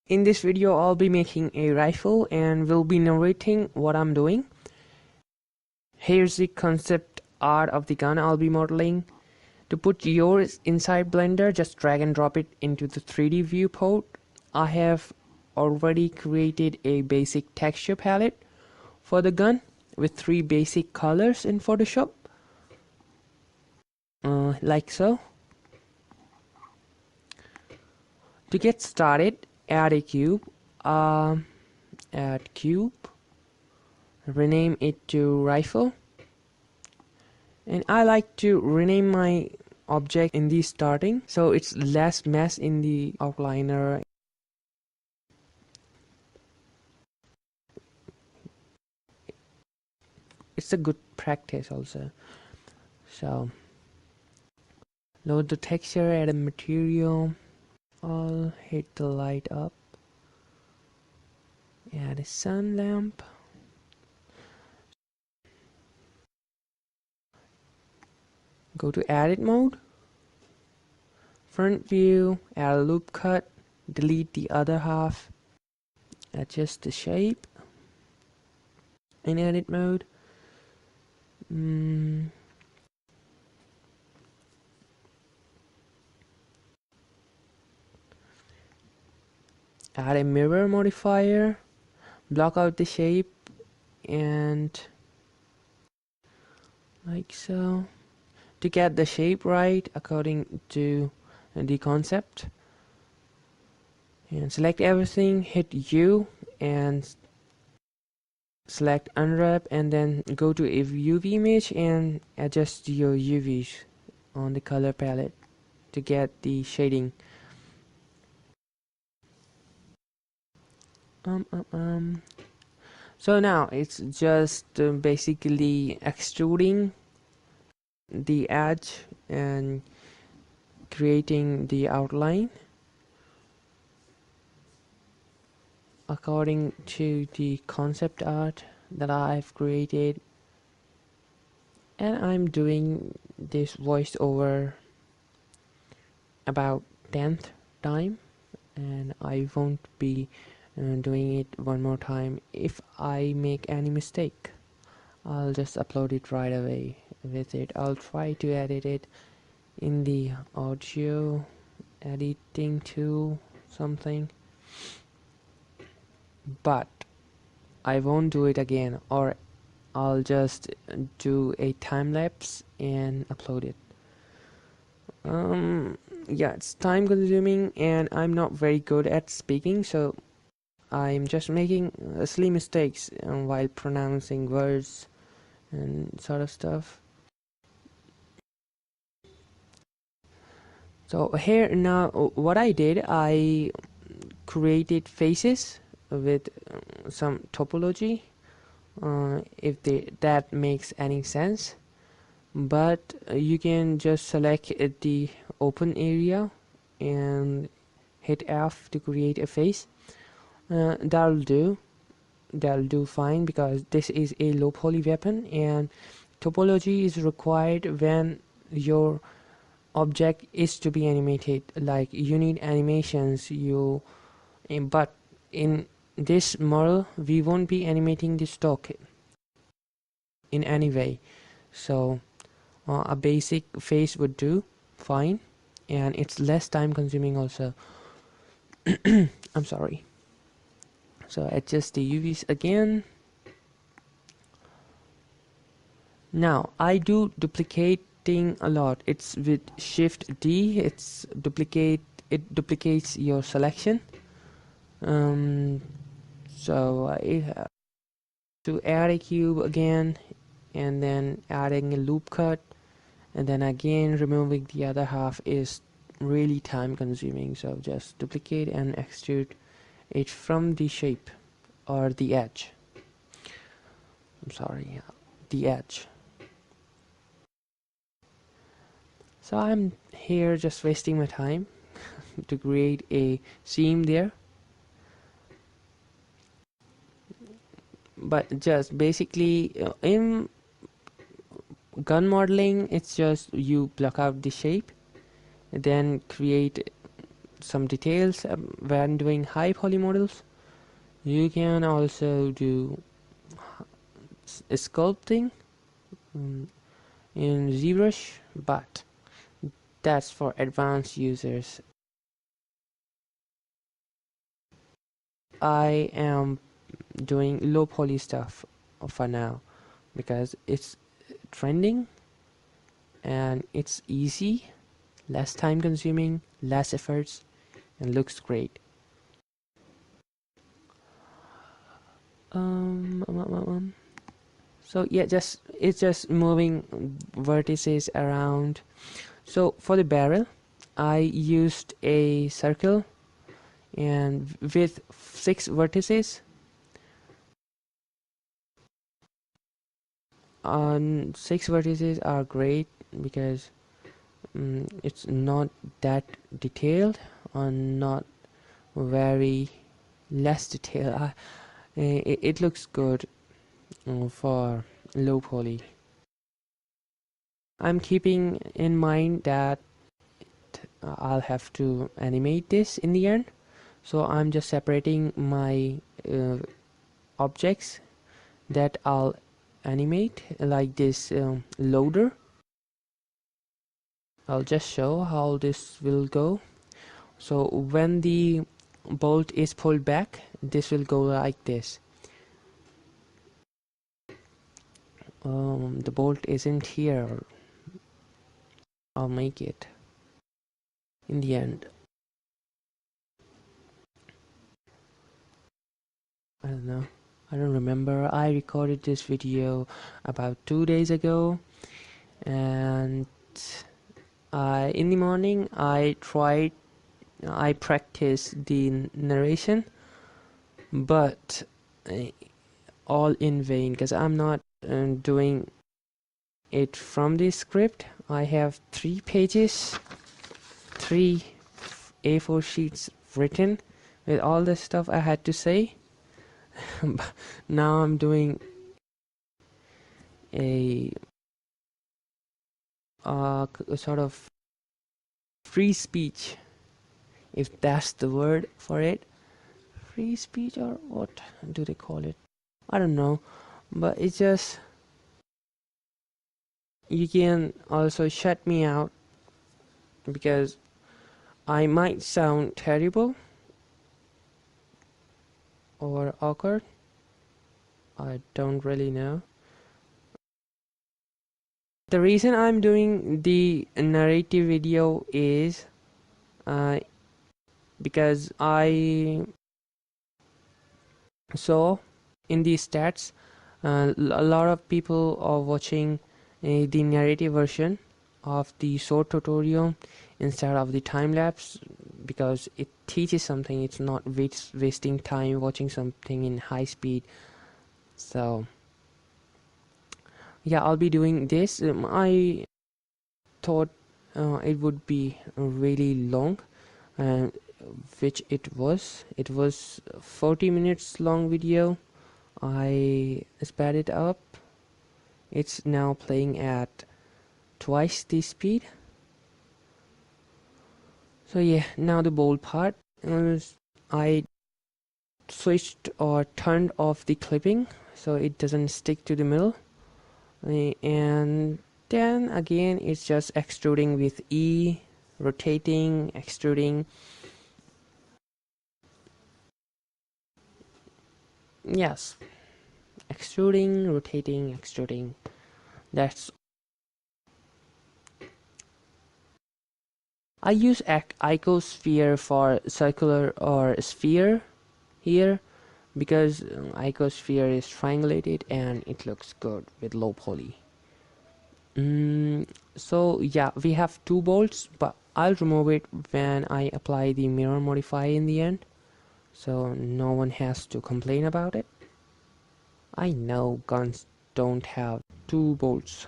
In this video, I'll be making a rifle and will be narrating what I'm doing. Here's the concept art of the gun I'll be modeling. To put yours inside Blender, just drag and drop it into the 3D viewport. I have already created a basic texture palette for the gun with 3 basic colors in Photoshop, like so. To get started, add a cube, add cube, rename it to rifle, and I like to rename my object in the starting so it's less mess in the outliner. It's a good practice also. So load the texture, add a material, I'll hit the light up, add a sun lamp, go to edit mode, front view, add a loop cut, delete the other half, adjust the shape in edit mode. Add a mirror modifier, block out the shape, and like so. To get the shape right according to the concept, and select everything, hit U and select unwrap, and then go to a UV image and adjust your UVs on the color palette to get the shading. So now it's just basically extruding the edge and creating the outline according to the concept art that I've created, and I'm doing this voiceover about 10th time, and I won't be doing it one more time. If I make any mistake, I'll just upload it right away with it. I'll try to edit it in the audio editing tool something, but I won't do it again, or I'll just do a time lapse and upload it. Yeah, it's time consuming and I'm not very good at speaking, so I'm just making silly mistakes while pronouncing words and sort of stuff. So here now what I did, I created faces with some topology, if that makes any sense, but you can just select the open area and hit F to create a face. That'll do fine, because this is a low poly weapon and topology is required when your object is to be animated. Like, you need animations, but in this model we won't be animating the stock in any way, so a basic face would do fine, and it's less time consuming also. I'm sorry. So adjust the UVs again. Now I do duplicating a lot. It's with Shift+D. It duplicates your selection. So I have to add a cube again, and then adding a loop cut, and then again removing the other half is really time consuming. So just duplicate and extrude it from the shape or the edge. I'm sorry, the edge. So I'm here just wasting my time to create a seam there, but just basically in gun modeling, it's just you block out the shape, then create some details when doing high poly models. You can also do sculpting in ZBrush, but that's for advanced users. I am doing low poly stuff for now because it's trending and it's easy, less time consuming, less efforts, and looks great. So yeah, it's just moving vertices around. So for the barrel, I used a circle and with 6 vertices. On 6 vertices are great because it's not that detailed or not very less detailed. It looks good for low poly. I'm keeping in mind that I'll have to animate this in the end, so I'm just separating my objects that I'll animate, like this loader. I'll just show how this will go. So when the bolt is pulled back, this will go like this. The bolt isn't here. I'll make it in the end. I don't know. I don't remember. I recorded this video about 2 days ago, and in the morning I practiced the narration, but all in vain because I'm not doing it from the script. I have 3 pages, 3 A4 sheets written with all the stuff I had to say. Now I'm doing a sort of free speech, if that's the word for it. Free speech, or what do they call it? I don't know, but it's just, you can also shut me out because I might sound terrible or awkward. I don't really know. The reason I'm doing the narrative video is because I saw in the stats a lot of people are watching the narrative version of the short tutorial instead of the time lapse because it teaches something. It's not wasting time watching something in high speed. So yeah, I'll be doing this. I thought it would be really long, which it was. It was 40 minutes long video. I sped it up. It's now playing at twice the speed. So yeah, now the bold part. I switched or turned off the clipping so it doesn't stick to the middle, and then again it's just extruding with E, rotating, extruding. Yes, extruding, rotating, extruding. That's I use icosphere for circular or sphere here because icosphere is triangulated and it looks good with low poly. So yeah, we have 2 bolts, but I'll remove it when I apply the mirror modifier in the end, so no one has to complain about it. I know guns don't have 2 bolts.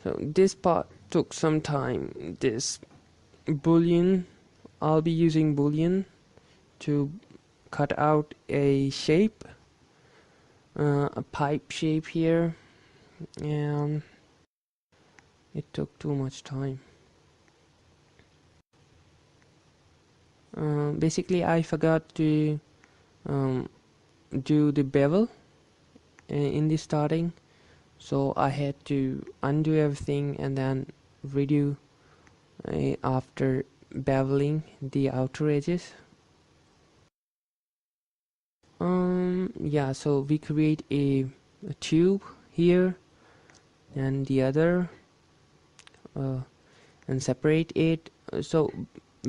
So this part took some time. This Boolean I'll be using Boolean to cut out a shape, a pipe shape here, and it took too much time. Basically, I forgot to do the bevel in the starting, so I had to undo everything and then redo after beveling the outer edges. Yeah, so we create a tube here and the other, and separate it. So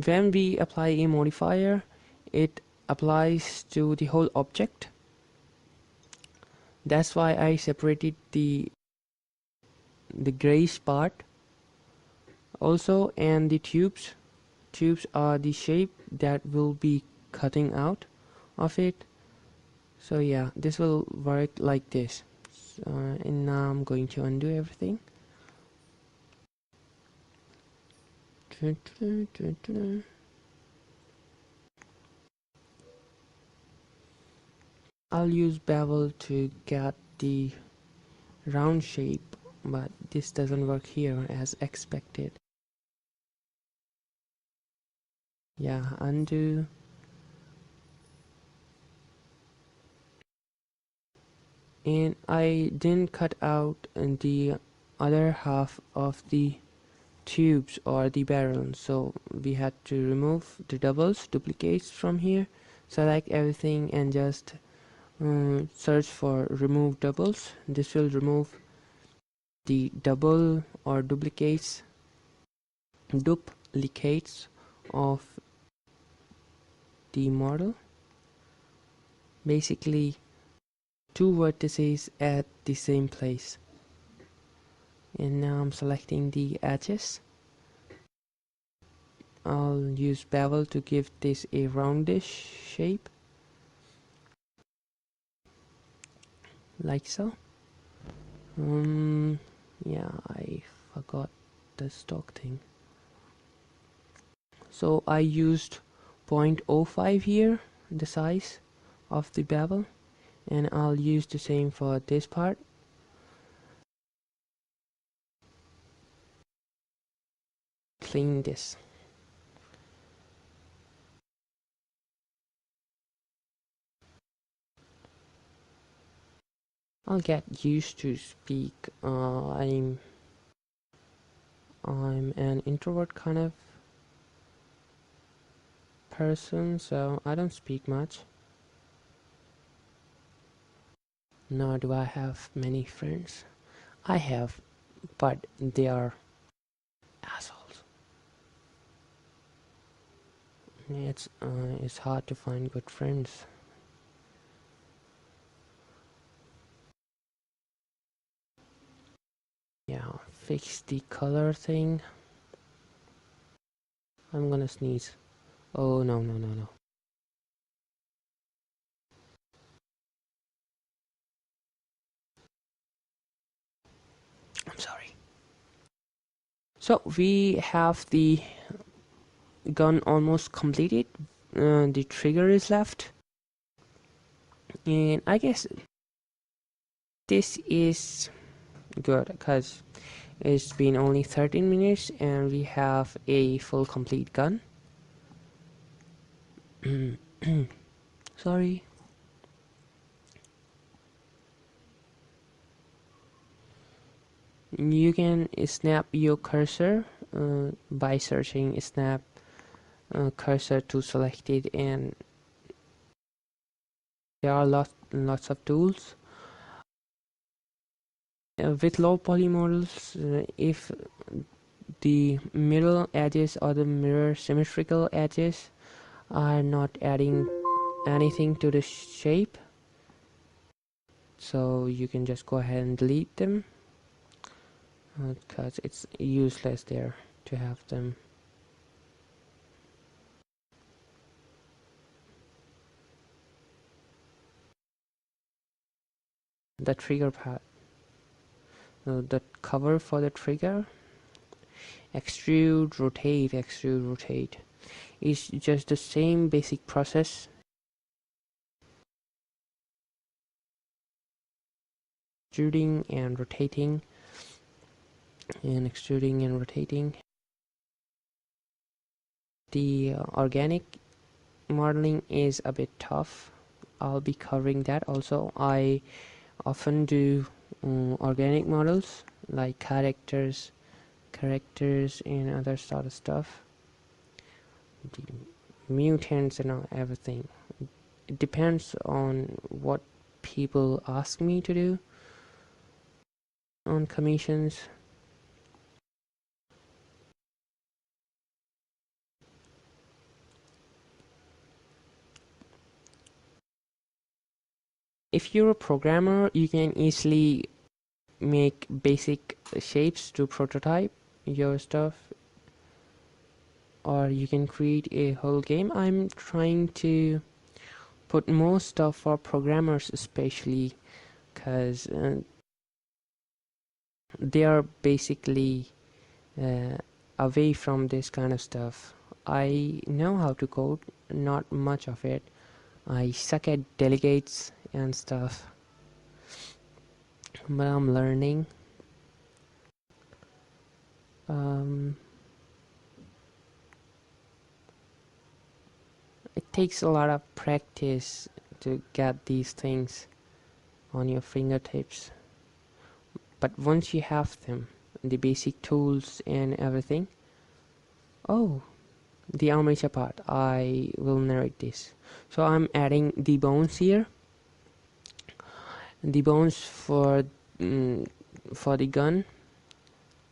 when we apply a modifier, it applies to the whole object. That's why I separated the grayish part also, and the tubes are the shape that will be cutting out of it. So yeah, this will work like this. And now I'm going to undo everything. I'll use bevel to get the round shape, but this doesn't work here as expected. Yeah, undo. And I didn't cut out the other half of the tubes or the barrel, so we had to remove the duplicates from here. Select everything and just search for remove doubles. This will remove the double or duplicates of the model. Basically, two vertices at the same place. And now I'm selecting the edges. I'll use bevel to give this a roundish shape, like so. Yeah, I forgot the stock thing. So I used 0.05 here, the size of the bevel, and I'll use the same for this part. Clean this. I'll get used to speak. I'm an introvert kind of person, so I don't speak much. Nor do I have many friends. I have, but they are assholes. It's hard to find good friends. Yeah, fix the color thing. I'm gonna sneeze. Oh no. I'm sorry. So we have the gun almost completed. The trigger is left, and I guess this is good because it's been only 13 minutes and we have a full complete gun. Sorry. You can snap your cursor by searching snap cursor to select it, and there are lots of tools. With low poly models, if the middle edges or the mirror symmetrical edges are not adding anything to the shape, so you can just go ahead and delete them because it's useless there to have them. The trigger pad, the cover for the trigger, extrude, rotate. It's just the same basic process. Extruding and rotating, and extruding and rotating. The organic modeling is a bit tough. I'll be covering that also. I often do organic models like characters and other sort of stuff, the mutants and everything. It depends on what people ask me to do on commissions. If you're a programmer, you can easily make basic shapes to prototype your stuff, or you can create a whole game. I'm trying to put more stuff for programmers, especially because they are basically away from this kind of stuff. I know how to code, not much of it. I suck at delegates and stuff, but I'm learning. It takes a lot of practice to get these things on your fingertips, but once you have them, the basic tools and everything. Oh, the armature part, I will narrate this. So I'm adding the bones here, the bones for the gun.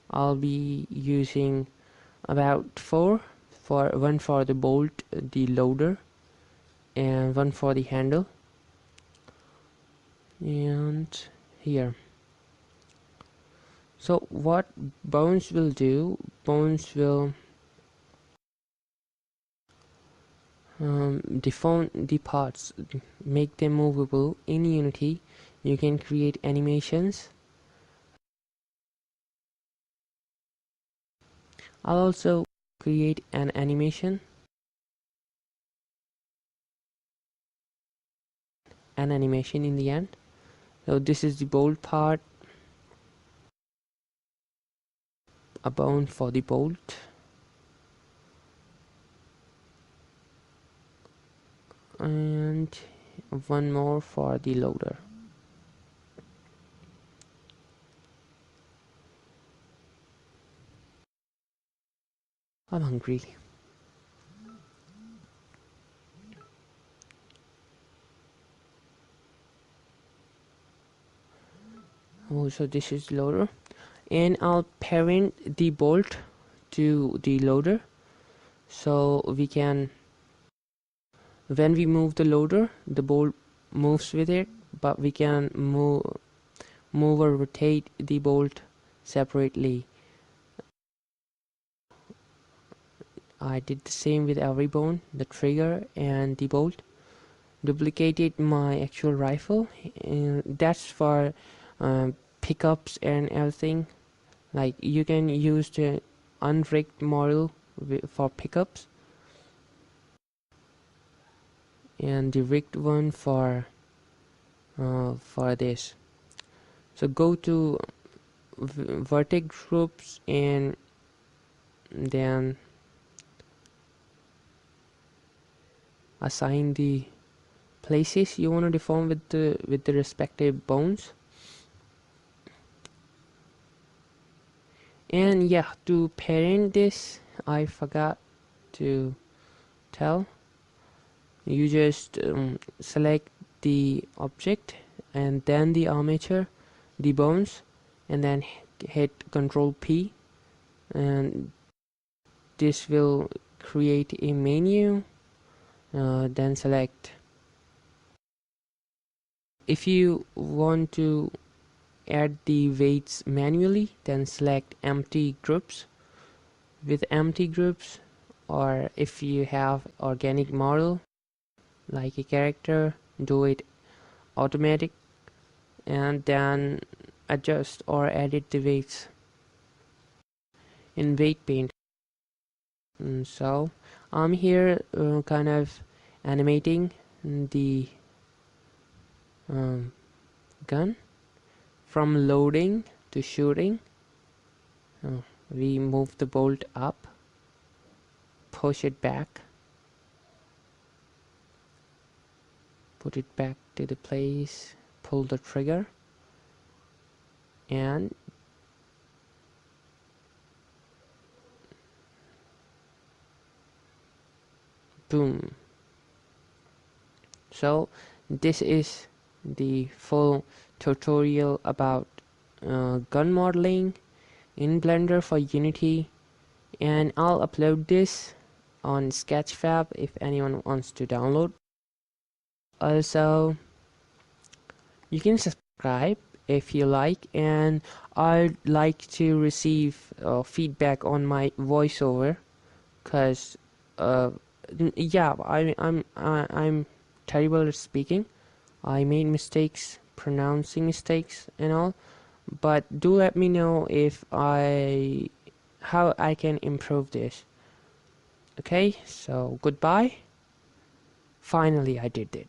I'll be using about 4, for one for the bolt, the loader, and one for the handle. And here, so what bones will do, bones will deform the parts, make them movable. In Unity you can create animations. I'll also create an animation in the end. So this is the bolt part, a bone for the bolt, and one more for the loader. I'm hungry. Oh, so this is loader, and I'll parent the bolt to the loader, so we can, when we move the loader, the bolt moves with it, but we can move or rotate the bolt separately. I did the same with every bone, the trigger and the bolt. Duplicated my actual rifle, and that's for pickups and everything. Like, you can use the unrigged model for pickups, and the rigged one for this. So go to vertex groups, and then assign the places you want to deform with the respective bones. And yeah, to parent this, I forgot to tell. You just select the object and then the armature, the bones, and then hit Control P, and this will create a menu. Then select, if you want to add the weights manually, then select empty groups. With empty groups, or if you have organic model like a character, do it automatic, and then adjust or edit the weights in weight paint. So I'm here kind of animating the gun from loading to shooting. We move the bolt up, push it back, put it back to the place, pull the trigger, and boom. So this is the full tutorial about gun modeling in Blender for Unity, and I'll upload this on Sketchfab if anyone wants to download. Also, you can subscribe if you like, and I'd like to receive feedback on my voiceover, cause yeah, I'm terrible at speaking. I made mistakes, pronouncing mistakes and all, but do let me know if how I can improve this. Okay, so goodbye. Finally I did it.